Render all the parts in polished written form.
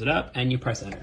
close it up, and you press enter.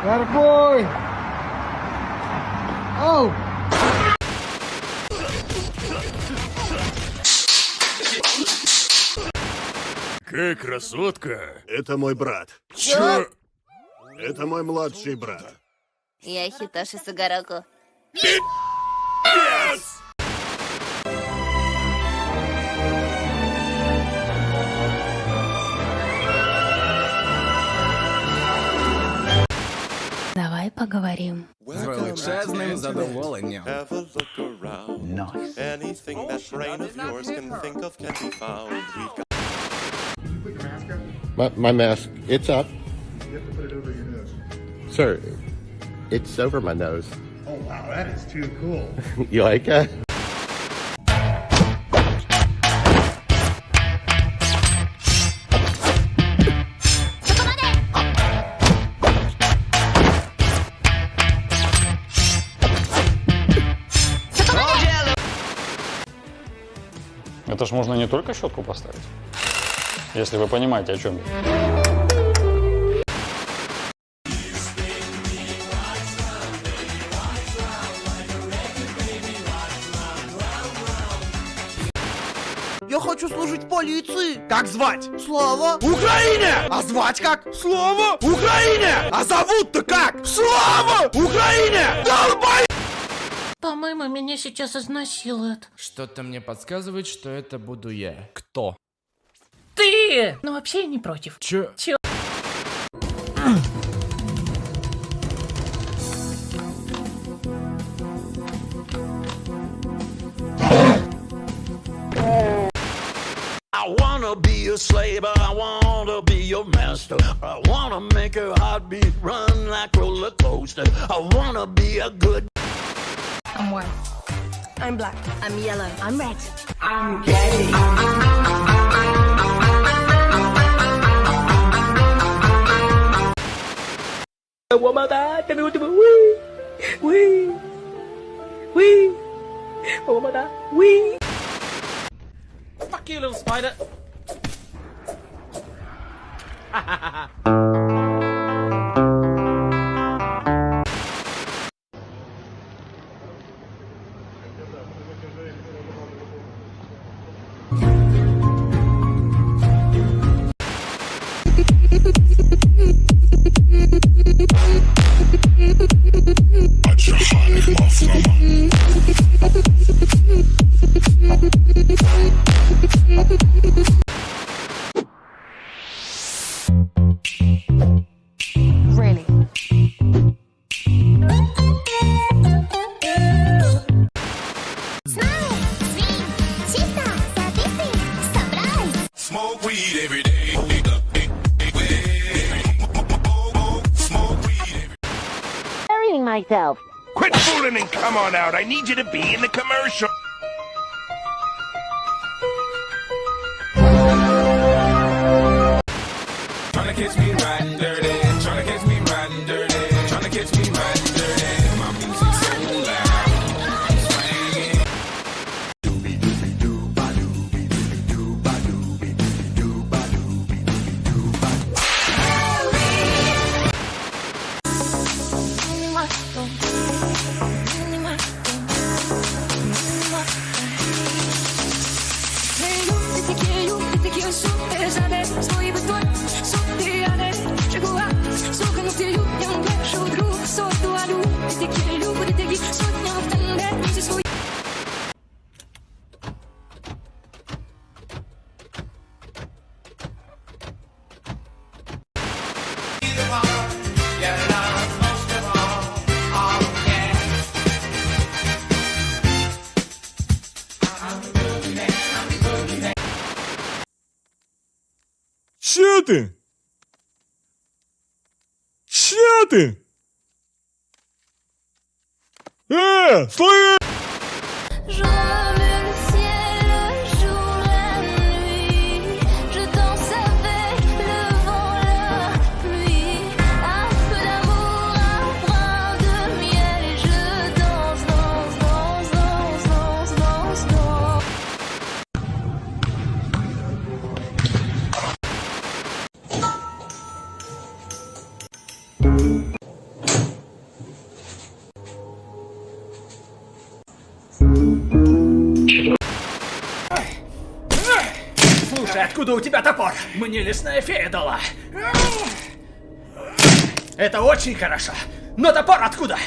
Got a boy! Oh! Какая красотка! Это мой брат. Чё? Это мой младший брат. Я Хитоши Сугароку. Yes! Давай поговорим. З величезним задоволенням. Nice. Anything that brain of yours can think of can be found. My mask, it's up. You have to put it over your nose. Sir, it's over my nose. Oh wow, that is too cool. You like that? Это ж можно не только щетку поставить, если вы понимаете, о чем я. Я хочу служить в полиции. Как звать? Слава. Украине! А звать как? Слава. Украине! А зовут-то как? Слава. Украине! Долбай! По-моему, меня сейчас изнасилуют. Что-то мне подсказывает, что это буду я. Кто? Ты! Ну вообще я не против. Чё? I wanna be a slave, I wanna be your master. I wanna make your heartbeat run like roller coaster. I wanna be a good. I'm white. I'm black. I'm yellow. I'm red. I'm gay. Fuck you, little spider. Really? Smoke weed every day. Burying myself. Quit fooling and come on out. I need you to be in the commercial. Tryna catch me riding dirty. Tryna catch Що ти? Що ти? Слышь! Je remue le ciel, le jour, la nuit. Je danse avec le vent, la pluie. Un peu d'amour, un brin de miel. Et je danse, danse, danse, danse, danse, danse, danse. Слушай, откуда у тебя топор? Мне лесная фея дала. Это очень хорошо. Но топор откуда?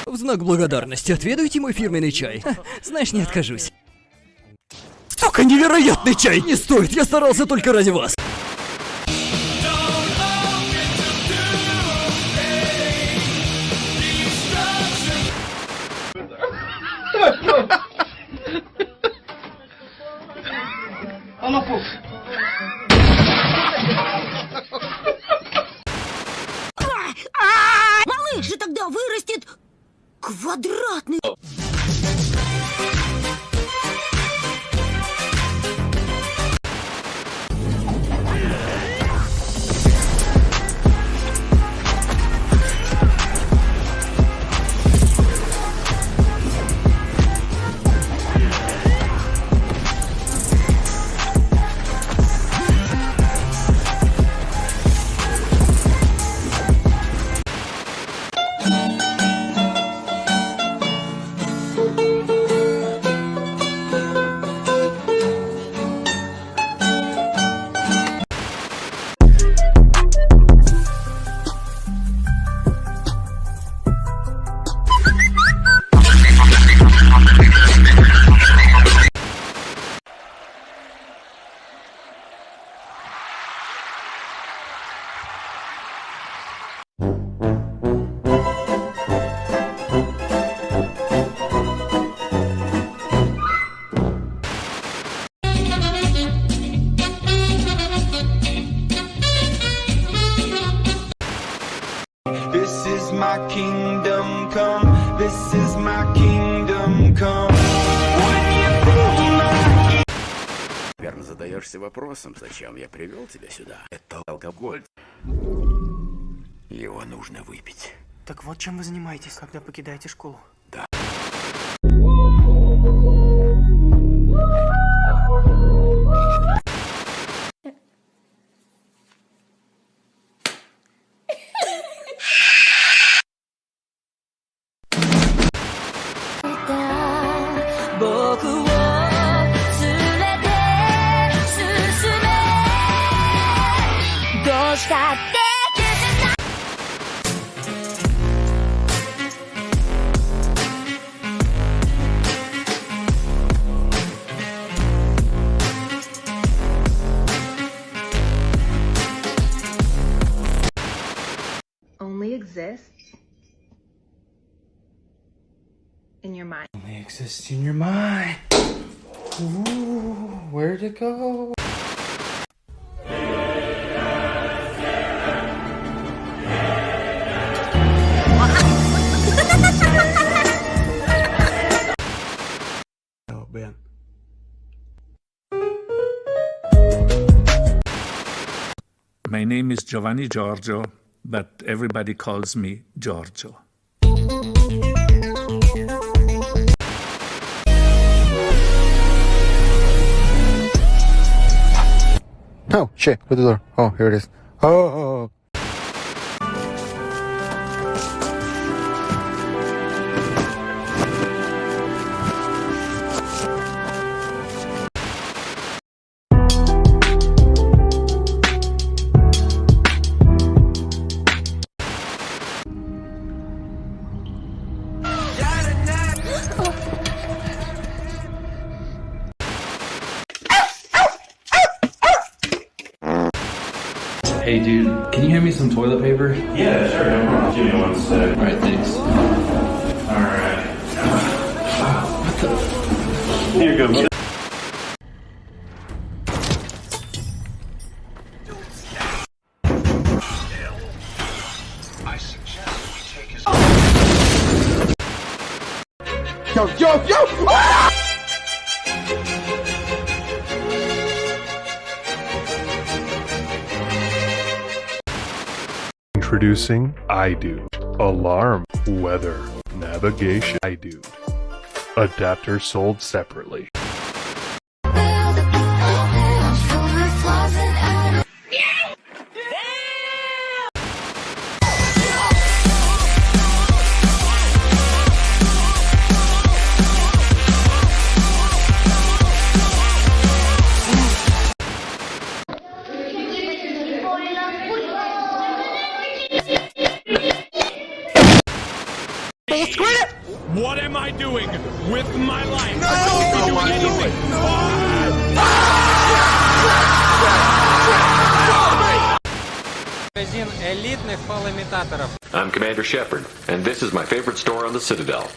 В знак благодарности отведайте мой фирменный чай. Ха, знаешь, не откажусь. Сука, невероятный чай! Не стоит, я старался только ради вас. Малыш же тогда вырастет квадратный. This is my kingdom come. This is my kingdom come. Верно задаешься вопросом, зачем я привел тебя сюда. Это алкоголь. Его нужно выпить. Так вот чем вы занимаетесь, когда покидаете школу? Да. Only exists in your mind. Only exists in your mind. Ooh, where'd it go? Oh, man. My name is Giovanni Giorgio, but everybody calls me Giorgio. Oh, shit, with the door. Oh, here it is. Oh. Hey dude, can you hand me some toilet paper? Yeah, sure, no problem. Give me 1 sec. Alright, thanks. Alright. Here you go, buddy. Yo! Ah! Introducing iDude. Alarm, weather, navigation. iDude. Adapter sold separately. What am I doing with my life? No! I don't be doing anything. Магазин элитных фалоимитаторов. I'm Commander Shepard, and this is my favorite store on the Citadel.